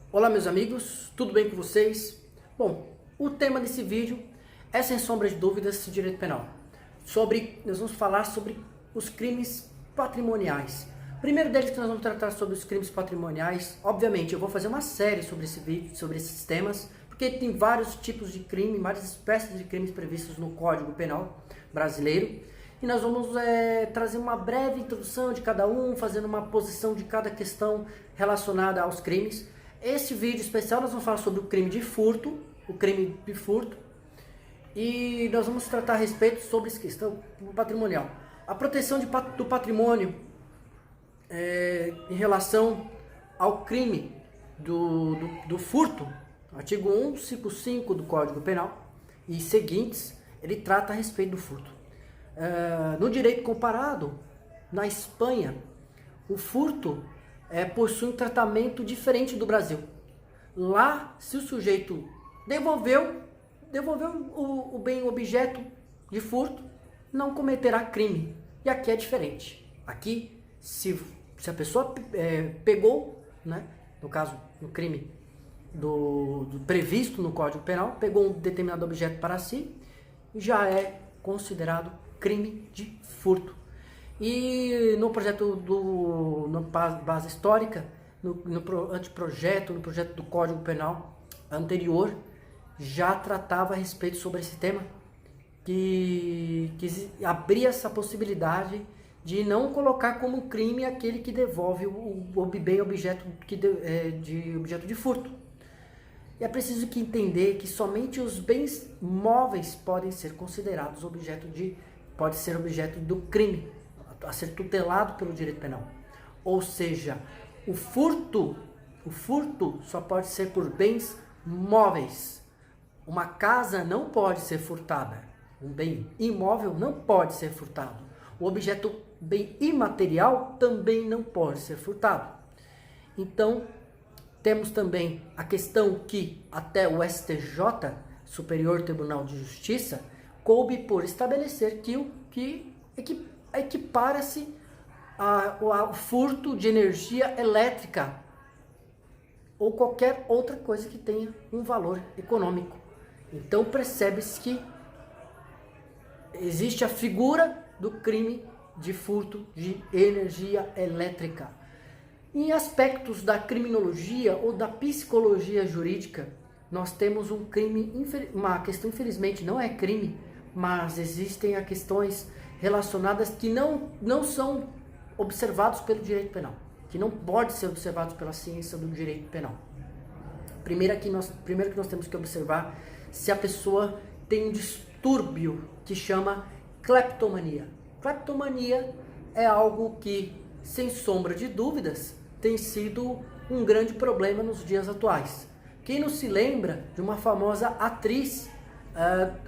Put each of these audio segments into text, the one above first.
Olá meus amigos, tudo bem com vocês? Bom, o tema desse vídeo é sem sombra de dúvidas direito penal. Nós vamos falar sobre os crimes patrimoniais. Primeiro deles que nós vamos tratar sobre os crimes patrimoniais. Obviamente eu vou fazer uma série sobre esse vídeo, sobre esses temas, porque tem vários tipos de crime, várias espécies de crimes previstos no Código Penal brasileiro. E nós vamos trazer uma breve introdução de cada um, fazendo uma posição de cada questão relacionada aos crimes. Este vídeo especial nós vamos falar sobre o crime de furto, e nós vamos tratar a respeito sobre essa questão patrimonial. A proteção do patrimônio em relação ao crime do furto, artigo 155 do Código Penal e seguintes, ele trata a respeito do furto. No direito comparado, na Espanha, o furto possui um tratamento diferente do Brasil. Lá, se o sujeito devolveu o bem objeto de furto, não cometerá crime. E aqui é diferente. Aqui, se a pessoa pegou, né, no caso, no crime do previsto no Código Penal, pegou um determinado objeto para si, já é considerado crime de furto. E no projeto no base histórica, no anteprojeto, no projeto do Código Penal anterior, já tratava a respeito sobre esse tema, que abria essa possibilidade de não colocar como crime aquele que devolve o bem objeto de furto. E é preciso entender que somente os bens móveis podem ser considerados objeto do crime, a ser tutelado pelo direito penal. Ou seja, o furto só pode ser por bens móveis. Uma casa não pode ser furtada. Um bem imóvel não pode ser furtado. O objeto bem imaterial também não pode ser furtado. Então, temos também a questão que até o STJ, Superior Tribunal de Justiça, coube por estabelecer que equipara-se ao furto de energia elétrica ou qualquer outra coisa que tenha um valor econômico. Então percebe-se que existe a figura do crime de furto de energia elétrica. Em aspectos da criminologia ou da psicologia jurídica, nós temos uma questão, infelizmente não é crime, mas existem questões relacionadas que não são observados pelo direito penal, que não pode ser observados pela ciência do direito penal. Primeiro que nós temos que observar se a pessoa tem um distúrbio que chama cleptomania. Cleptomania é algo que, sem sombra de dúvidas, tem sido um grande problema nos dias atuais. Quem não se lembra de uma famosa atriz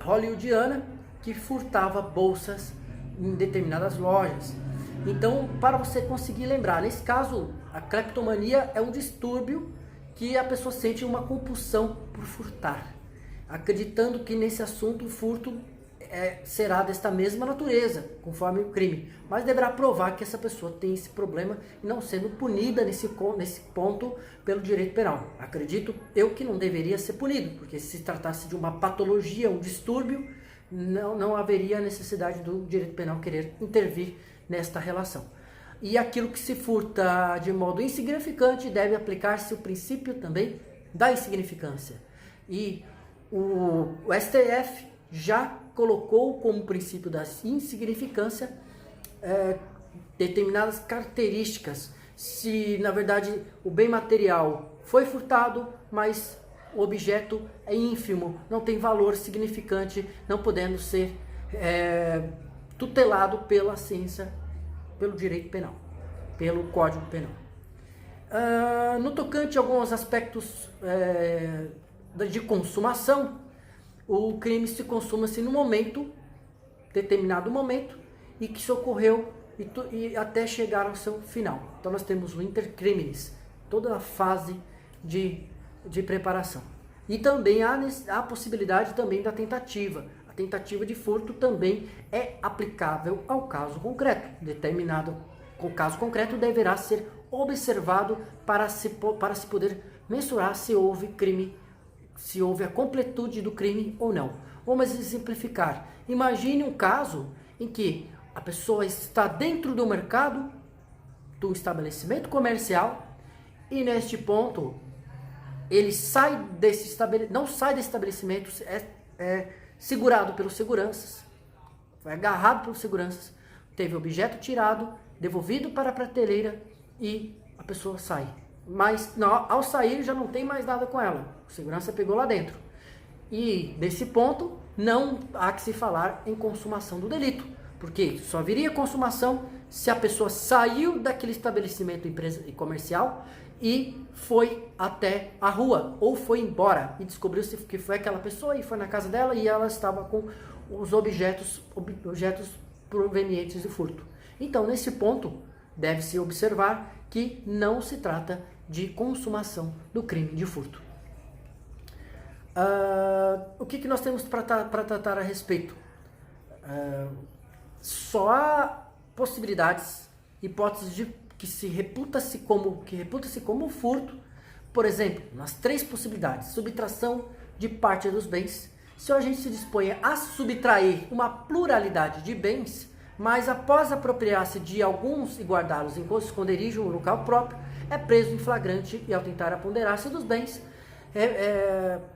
hollywoodiana que furtava bolsas em determinadas lojas? Então, para você conseguir lembrar, nesse caso, a cleptomania é um distúrbio que a pessoa sente uma compulsão por furtar, acreditando que nesse assunto o furto será desta mesma natureza, conforme o crime, mas deverá provar que essa pessoa tem esse problema e não sendo punida nesse ponto pelo direito penal. Acredito eu que não deveria ser punido, porque se tratasse de uma patologia, um distúrbio, não haveria necessidade do direito penal querer intervir nesta relação. E aquilo que se furta de modo insignificante deve aplicar-se o princípio também da insignificância. E o STF já colocou como princípio da insignificância determinadas características. Se, na verdade, o bem material foi furtado, mas o objeto é ínfimo, não tem valor significante, não podendo ser tutelado pela ciência, pelo direito penal, pelo Código Penal. No tocante a alguns aspectos de consumação, o crime se consuma-se no determinado momento, e que isso ocorreu e até chegar ao seu final. Então nós temos o intercrimes, toda a fase de preparação. E também há a possibilidade também da tentativa. A tentativa de furto também é aplicável ao caso concreto. O caso concreto deverá ser observado para se poder mensurar se houve crime, se houve a completude do crime ou não. Vamos exemplificar. Imagine um caso em que a pessoa está dentro do mercado, do estabelecimento comercial, e neste ponto ele sai desse não sai desse estabelecimento, é segurado pelos seguranças, foi agarrado pelos seguranças, teve objeto tirado, devolvido para a prateleira e a pessoa sai. Mas ao sair já não tem mais nada com ela, o segurança pegou lá dentro. E nesse ponto não há que se falar em consumação do delito, porque só viria consumação se a pessoa saiu daquele estabelecimento comercial e foi até a rua, ou foi embora e descobriu-se que foi aquela pessoa e foi na casa dela e ela estava com os objetos provenientes do furto. Então, nesse ponto, deve-se observar que não se trata de consumação do crime de furto. O que nós temos para tratar a respeito? Só há possibilidades, hipóteses de que reputa-se como furto. Por exemplo, nas 3 possibilidades: subtração de parte dos bens, se o agente se dispõe a subtrair uma pluralidade de bens, mas após apropriar-se de alguns e guardá-los em esconderijo ou local próprio, é preso em flagrante e ao tentar apoderar-se dos bens,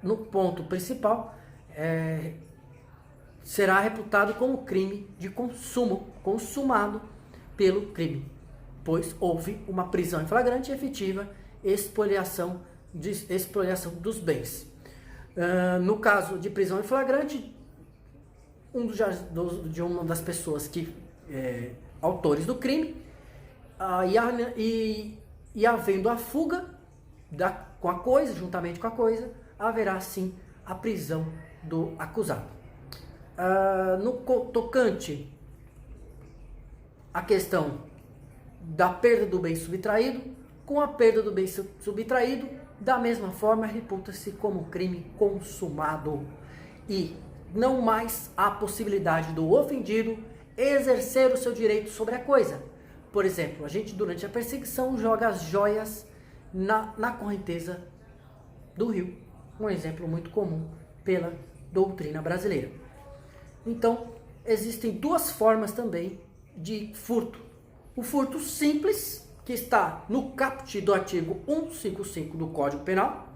no ponto principal, será reputado como crime de consumo, consumado pelo crime, pois houve uma prisão em flagrante e efetiva expoliação dos bens. No caso de prisão em flagrante, de uma das pessoas autores do crime, e havendo a fuga juntamente com a coisa, haverá sim a prisão do acusado. No tocante à questão da perda do bem subtraído, com a perda do bem subtraído, da mesma forma, reputa-se como crime consumado e não mais há possibilidade do ofendido exercer o seu direito sobre a coisa. Por exemplo, a gente durante a perseguição joga as joias na correnteza do rio. Um exemplo muito comum pela doutrina brasileira. Então, existem 2 formas também de furto. O furto simples, que está no caput do artigo 155 do Código Penal,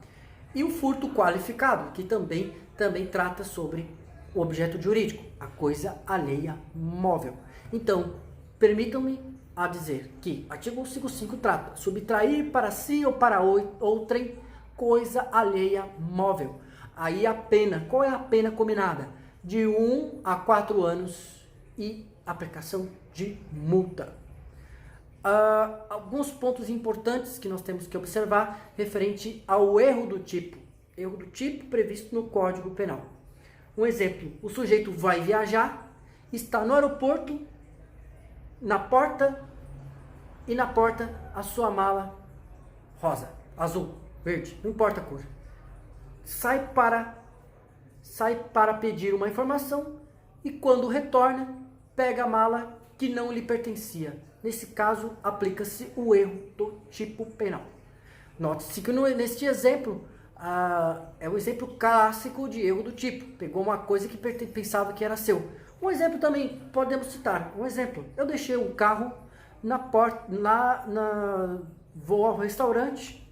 e o furto qualificado, que também trata sobre o objeto jurídico, a coisa alheia móvel. Então, permitam-me a dizer que artigo 155 trata subtrair para si ou para outrem coisa alheia móvel. Aí a pena, qual é a pena combinada? De 1 a 4 anos e aplicação de multa. Alguns pontos importantes que nós temos que observar referente ao erro do tipo previsto no Código Penal. Um exemplo: o sujeito vai viajar, está no aeroporto, na porta a sua mala rosa, azul, verde, não importa a cor. Sai para pedir uma informação e quando retorna, pega a mala que não lhe pertencia. Nesse caso, aplica-se o erro do tipo penal. Note-se que neste exemplo, é o exemplo clássico de erro do tipo. Pegou uma coisa que pensava que era seu. Um exemplo também podemos citar. Um exemplo: eu deixei o carro na porta, vou ao restaurante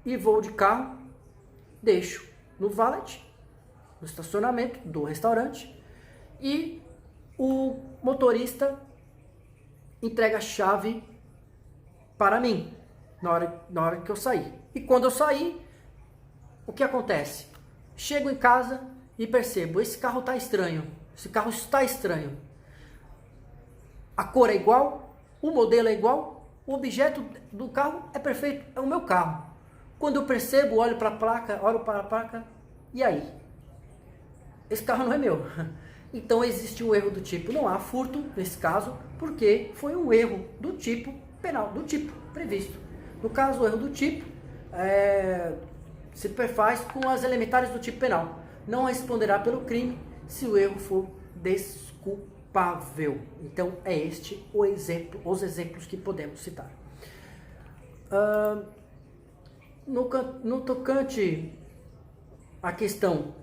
e vou de carro, deixo no valet, no estacionamento do restaurante, e o motorista entrega a chave para mim na hora que eu sair. E quando eu sair, o que acontece? Chego em casa e percebo: esse carro está estranho. Esse carro está estranho. A cor é igual, o modelo é igual, o objeto do carro é perfeito, é o meu carro. Quando eu percebo, olho para a placa, e aí? Esse carro não é meu. Então existe um erro do tipo. Não há furto nesse caso, porque foi um erro do tipo penal, do tipo previsto. No caso, o erro do tipo se perfaz com as elementares do tipo penal. Não responderá pelo crime se o erro for desculpável. Então é este os exemplos que podemos citar. No tocante à questão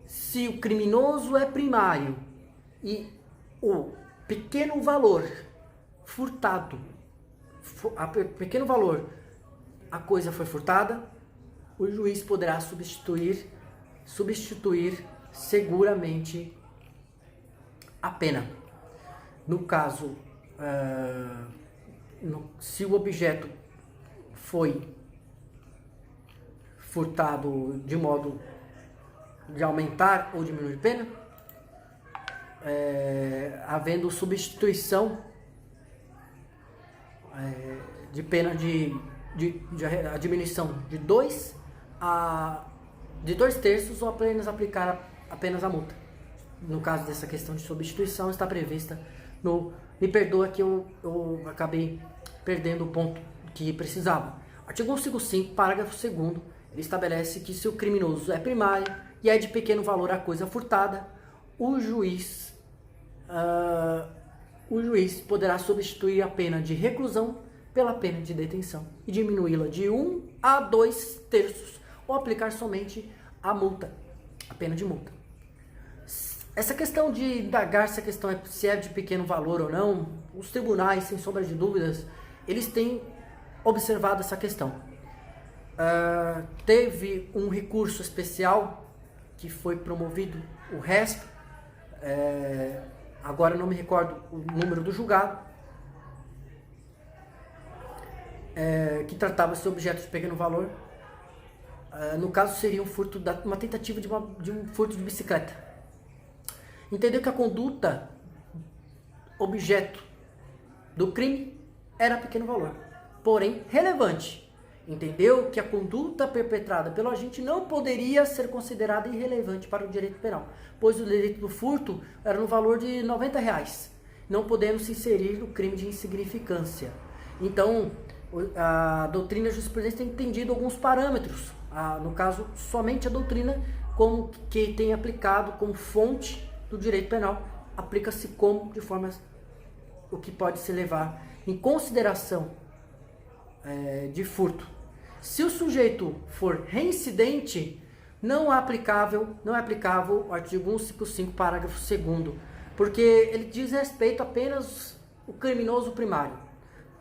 se o criminoso é primário e o pequeno valor furtado, pequeno valor, a coisa foi furtada, o juiz poderá substituir seguramente a pena. No caso, se o objeto foi furtado de modo de aumentar ou diminuir pena, havendo substituição de pena de a diminuição de 2 terços ou apenas aplicar apenas a multa. No caso dessa questão de substituição, está prevista no... Me perdoa que eu acabei perdendo o ponto que precisava. Artigo 155, parágrafo 2º, ele estabelece que se o criminoso é primário e é de pequeno valor a coisa furtada, o juiz poderá substituir a pena de reclusão pela pena de detenção e diminuí-la de 1 a 2 terços ou aplicar somente a multa, a pena de multa. Essa questão de indagar se a questão se é de pequeno valor ou não, os tribunais, sem sombra de dúvidas, eles têm observado essa questão. Teve um recurso especial que foi promovido, o RESP, agora não me recordo o número do julgado, que tratava esse objeto de pequeno valor. No caso seria um furto, uma tentativa de um furto de bicicleta. Entendeu que a conduta objeto do crime era pequeno valor, porém relevante. Entendeu que a conduta perpetrada pelo agente não poderia ser considerada irrelevante para o direito penal, pois o direito do furto era no valor de R$90, não podendo se inserir no crime de insignificância. Então, a doutrina jurisprudência tem entendido alguns parâmetros, no caso, somente a doutrina como que tem aplicado como fonte do direito penal, aplica-se como de forma o que pode se levar em consideração de furto. Se o sujeito for reincidente, não é aplicável o artigo 155, parágrafo 2º, porque ele diz respeito apenas o criminoso primário.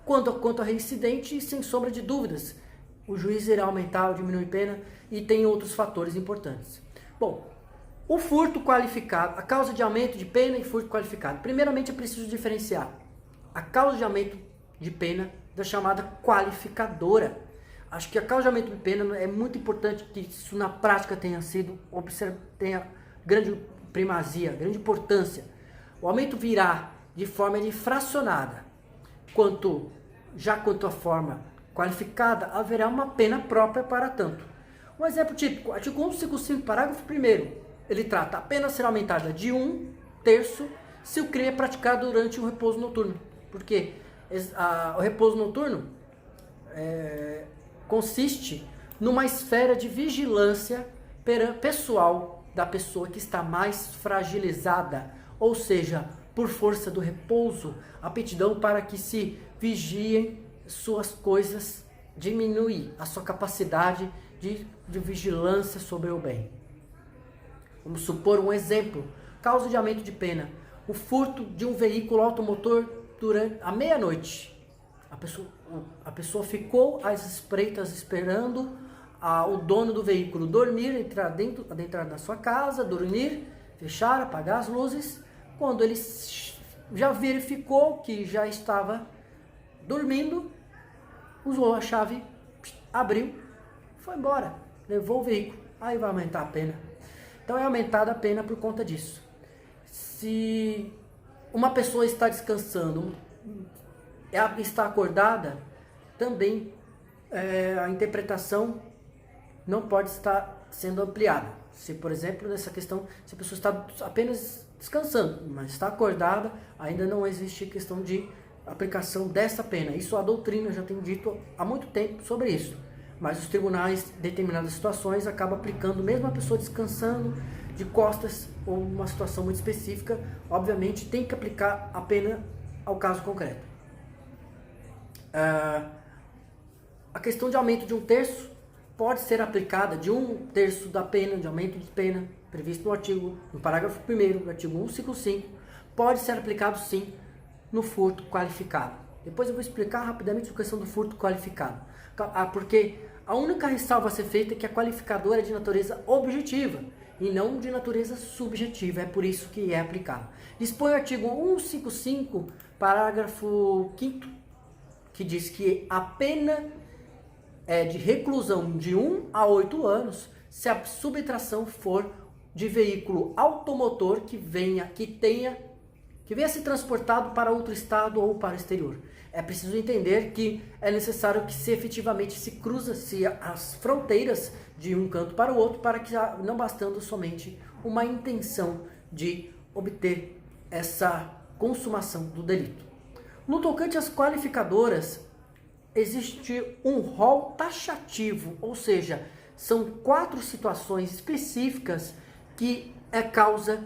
Quanto a reincidente, sem sombra de dúvidas, o juiz irá aumentar ou diminuir pena e tem outros fatores importantes. Bom, o furto qualificado, a causa de aumento de pena e furto qualificado. Primeiramente é preciso diferenciar a causa de aumento de pena da chamada qualificadora. Acho que a causa de aumento de pena é muito importante que isso na prática tenha grande primazia, grande importância. O aumento virá de forma fracionada. Quanto à forma qualificada, haverá uma pena própria para tanto. Um exemplo típico, artigo 155, parágrafo 1º. Ele trata a pena ser aumentada de 1 terço se o crime é praticado durante o repouso noturno. Porque o repouso noturno consiste numa esfera de vigilância pessoal da pessoa que está mais fragilizada, ou seja, por força do repouso, a aptidão para que se vigiem suas coisas diminui, a sua capacidade de vigilância sobre o bem. Vamos supor um exemplo, causa de aumento de pena, o furto de um veículo automotor durante a meia-noite. A pessoa ficou às espreitas esperando o dono do veículo dormir, adentrar na sua casa, dormir, fechar, apagar as luzes. Quando ele já verificou que já estava dormindo, usou a chave, abriu, foi embora, levou o veículo. Aí vai aumentar a pena. Então é aumentada a pena por conta disso. Se uma pessoa está descansando, está acordada, também a interpretação não pode estar sendo ampliada. Se, por exemplo, nessa questão, se a pessoa está apenas descansando, mas está acordada, ainda não existe questão de aplicação dessa pena. Isso a doutrina já tem dito há muito tempo sobre isso. Mas os tribunais, em determinadas situações, acabam aplicando, mesmo a pessoa descansando de costas ou uma situação muito específica, obviamente tem que aplicar a pena ao caso concreto. A questão de aumento de 1/3 pode ser aplicada de 1/3 da pena, de aumento de pena, previsto no parágrafo 1º do artigo 155, pode ser aplicado sim no furto qualificado. Depois eu vou explicar rapidamente a questão do furto qualificado. Porque a única ressalva a ser feita é que a qualificadora é de natureza objetiva e não de natureza subjetiva. É por isso que é aplicado. Dispõe o artigo 155, parágrafo 5º, que diz que a pena é de reclusão de 1 a 8 anos se a subtração for de veículo automotor que venha ser transportado para outro estado ou para o exterior. É preciso entender que é necessário que se efetivamente se cruza-se as fronteiras de um canto para o outro, para que não bastando somente uma intenção de obter essa consumação do delito. No tocante às qualificadoras, existe um rol taxativo, ou seja, são 4 situações específicas que é causa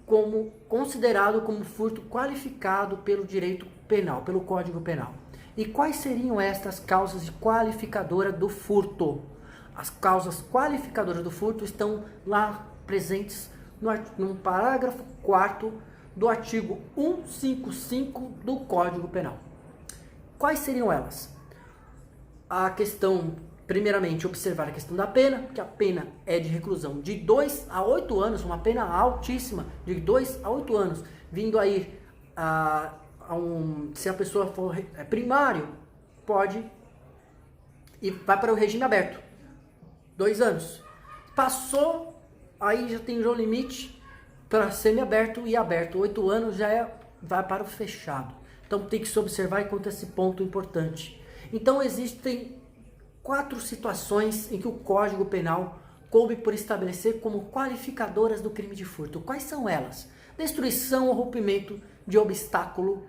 como considerado como furto qualificado pelo direito penal, pelo Código Penal. E quais seriam estas causas de qualificadora do furto? As causas qualificadoras do furto estão lá presentes no parágrafo 4º do artigo 155 do Código Penal. Quais seriam elas? A questão, primeiramente, observar a questão da pena, que a pena é de reclusão de 2 a 8 anos, uma pena altíssima, de 2 a 8 anos, vindo aí se a pessoa for primário, pode e vai para o regime aberto, 2 anos. Passou, aí já tem o limite para semiaberto e aberto, 8 anos vai para o fechado. Então tem que se observar enquanto esse ponto importante. Então existem 4 situações em que o Código Penal coube por estabelecer como qualificadoras do crime de furto. Quais são elas? Destruição ou rompimento de obstáculo,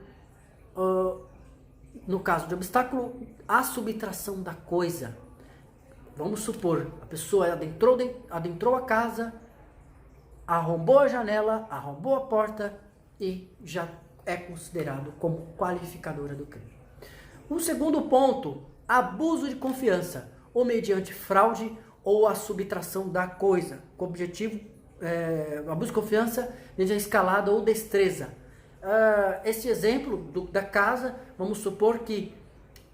no caso de obstáculo, a subtração da coisa. Vamos supor, a pessoa adentrou a casa, arrombou a janela, arrombou a porta e já é considerado como qualificadora do crime. Um segundo ponto, abuso de confiança, ou mediante fraude ou a subtração da coisa, com objetivo, abuso de confiança mediante escalada ou destreza. Esse exemplo da casa, vamos supor que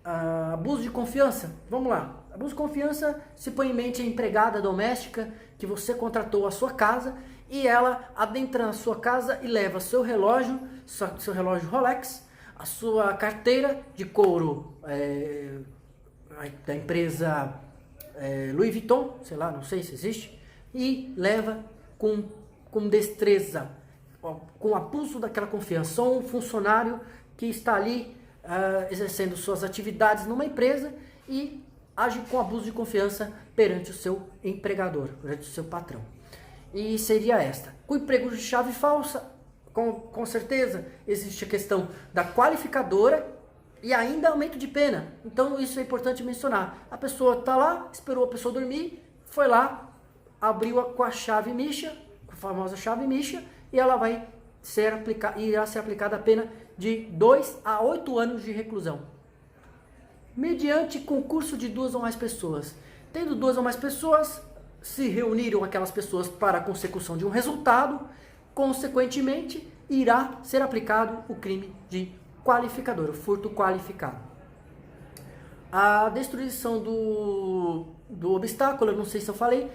abuso de confiança, vamos lá, abuso de confiança se põe em mente a empregada doméstica que você contratou à sua casa e ela adentra na sua casa e leva seu relógio Rolex, a sua carteira de couro da empresa Louis Vuitton, sei lá, não sei se existe, e leva com destreza, com abuso daquela confiança. Sou um funcionário que está ali exercendo suas atividades numa empresa e age com abuso de confiança perante o seu empregador, perante o seu patrão. E seria esta. Com emprego de chave falsa, com certeza existe a questão da qualificadora e ainda aumento de pena. Então isso é importante mencionar. A pessoa está lá, esperou a pessoa dormir, foi lá, abriu com a chave micha, com a famosa chave micha, e ela irá ser aplicada a pena de 2 a 8 anos de reclusão. Mediante concurso de 2 ou mais pessoas. Tendo 2 ou mais pessoas, se reuniram aquelas pessoas para a consecução de um resultado, consequentemente, irá ser aplicado o crime de qualificador, o furto qualificado. A destruição do obstáculo, eu não sei se eu falei,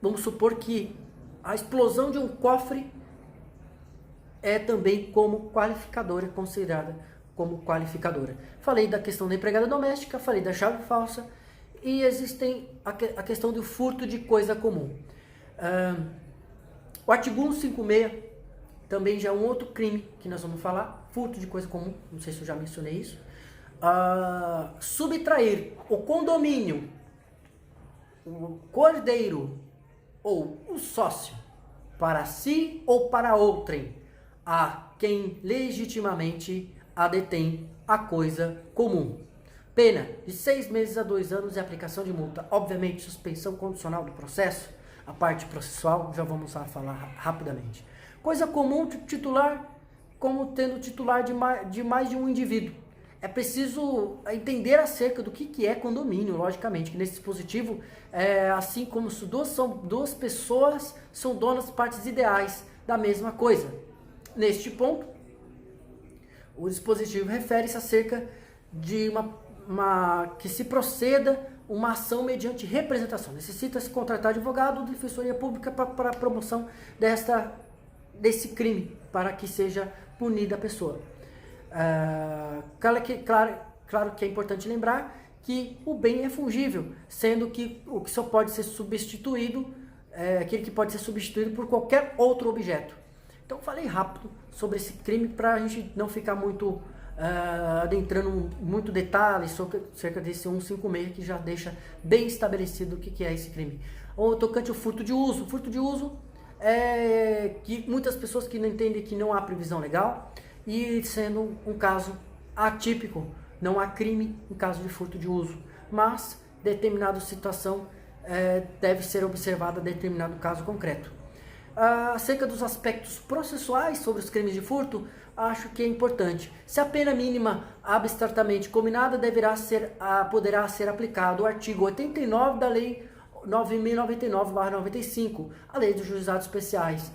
vamos supor que a explosão de um cofre é também como qualificadora, considerada como qualificadora. Falei da questão da empregada doméstica, falei da chave falsa e existem a questão do furto de coisa comum. O artigo 156 também já é um outro crime que nós vamos falar, furto de coisa comum, não sei se eu já mencionei isso. Subtrair o condomínio, o cordeiro ou o sócio para si ou para outrem, a quem legitimamente a detém a coisa comum. Pena de 6 meses a 2 anos e aplicação de multa. Obviamente, suspensão condicional do processo. A parte processual já vamos lá falar rapidamente. Coisa comum titular, como tendo titular de mais de um indivíduo. é preciso entender acerca do que é condomínio, logicamente, que nesse dispositivo, assim como se duas pessoas são donas partes ideais da mesma coisa. Neste ponto, o dispositivo refere-se acerca de que se proceda uma ação mediante representação. Necessita-se contratar advogado ou defensoria pública para a promoção desse crime, para que seja punida a pessoa. Claro que é importante lembrar que o bem é fungível, sendo que o que só pode ser substituído, aquele que pode ser substituído por qualquer outro objeto. Então falei rápido sobre esse crime para a gente não ficar muito adentrando muito detalhes sobre cerca desse 156 que já deixa bem estabelecido o que é esse crime. Ou tocante ao furto de uso. O furto de uso é que muitas pessoas que não entendem que não há previsão legal e sendo um caso atípico, não há crime em caso de furto de uso, mas determinada situação deve ser observada determinado caso concreto. Acerca dos aspectos processuais sobre os crimes de furto, acho que é importante. Se a pena mínima abstratamente combinada poderá ser aplicado o artigo 89 da Lei 9.099/95, a Lei dos Juizados Especiais.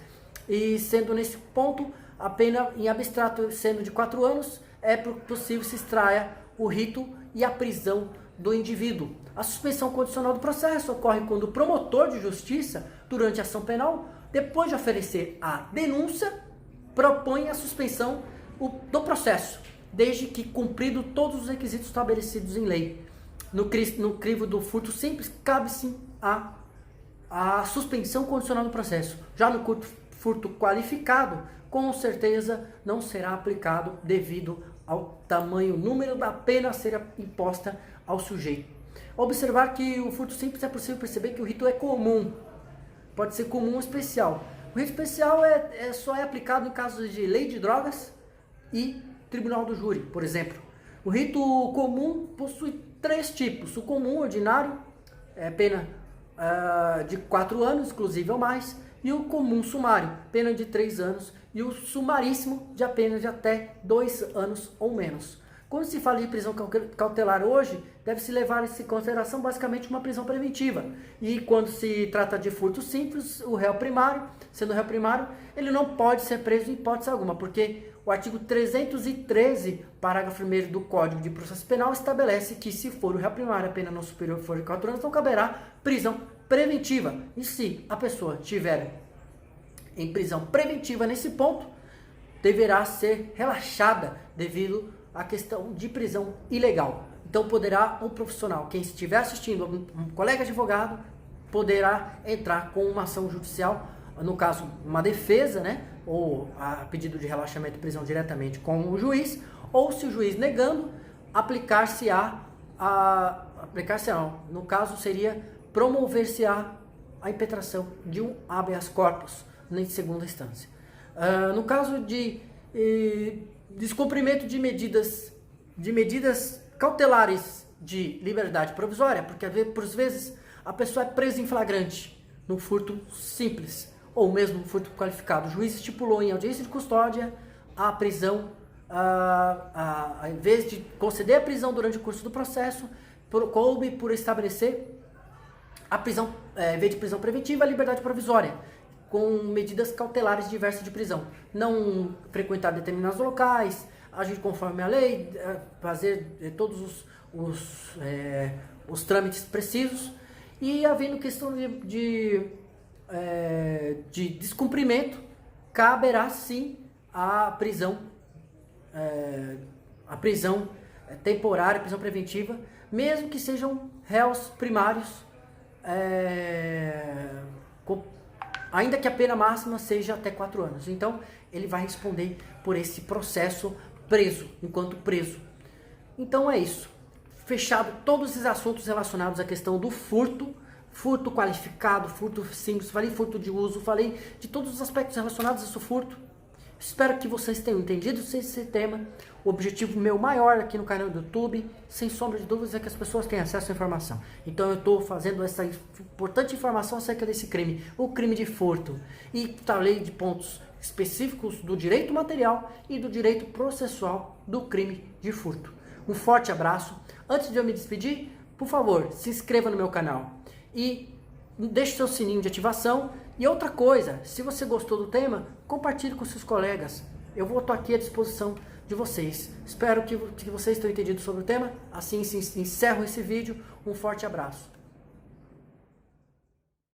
E sendo nesse ponto, a pena em abstrato sendo de 4 anos, é possível se extraia o rito e a prisão do indivíduo. A suspensão condicional do processo ocorre quando o promotor de justiça, durante a ação penal, depois de oferecer a denúncia, propõe a suspensão do processo, desde que cumprido todos os requisitos estabelecidos em lei. No crivo do furto simples, cabe sim a suspensão condicional do processo. Já no furto qualificado, com certeza não será aplicado devido ao tamanho, número da pena a ser imposta ao sujeito. Observar que o furto simples é possível perceber que o rito é comum. Pode ser comum ou especial. O rito especial só é aplicado em casos de lei de drogas e tribunal do júri, por exemplo. O rito comum possui 3 tipos. O comum ordinário é pena de 4 anos, inclusive ou mais. E o comum sumário, pena de 3 anos. E o sumaríssimo, de apenas de até 2 anos ou menos. Quando se fala de prisão cautelar hoje, deve-se levar em consideração basicamente uma prisão preventiva. E quando se trata de furto simples, o réu primário, sendo réu primário, ele não pode ser preso em hipótese alguma, porque o artigo 313, parágrafo 1º do Código de Processo Penal, estabelece que se for o réu primário, a pena não superior for de 4 anos, não caberá prisão preventiva. E se a pessoa estiver em prisão preventiva nesse ponto, deverá ser relaxada devido à questão de prisão ilegal. Então poderá um profissional, quem estiver assistindo, um colega advogado, poderá entrar com uma ação judicial, no caso uma defesa, né, ou a pedido de relaxamento e prisão diretamente com o juiz, ou se o juiz negando, aplicar-se-á, no caso seria promover-se-á a impetração de um habeas corpus em segunda instância. No caso de descumprimento de medidas cautelares de liberdade provisória, porque por vezes a pessoa é presa em flagrante no furto simples ou mesmo no furto qualificado. O juiz estipulou em audiência de custódia a prisão, em vez de conceder a prisão durante o curso do processo, coube por estabelecer a prisão, em vez de prisão preventiva, a liberdade provisória, com medidas cautelares diversas de prisão. Não frequentar determinados locais, agir conforme a lei, fazer todos os trâmites precisos. E havendo questão de descumprimento, caberá sim a prisão temporária, prisão preventiva, mesmo que sejam réus primários, ainda que a pena máxima seja até 4 anos. Então, ele vai responder por esse processo enquanto preso. Então é isso. Fechado todos esses assuntos relacionados à questão do furto qualificado, furto simples, falei furto de uso, falei de todos os aspectos relacionados a esse furto. Espero que vocês tenham entendido esse tema. O objetivo meu maior aqui no canal do YouTube, sem sombra de dúvidas, é que as pessoas tenham acesso à informação. Então eu estou fazendo essa importante informação acerca desse crime, o crime de furto. E falei de pontos específicos do direito material e do direito processual do crime de furto. Um forte abraço. Antes de eu me despedir, por favor, se inscreva no meu canal e deixe seu sininho de ativação. E outra coisa, se você gostou do tema, compartilhe com seus colegas. Eu vou estar aqui à disposição de vocês. Espero que vocês tenham entendido sobre o tema. Assim encerro esse vídeo. Um forte abraço.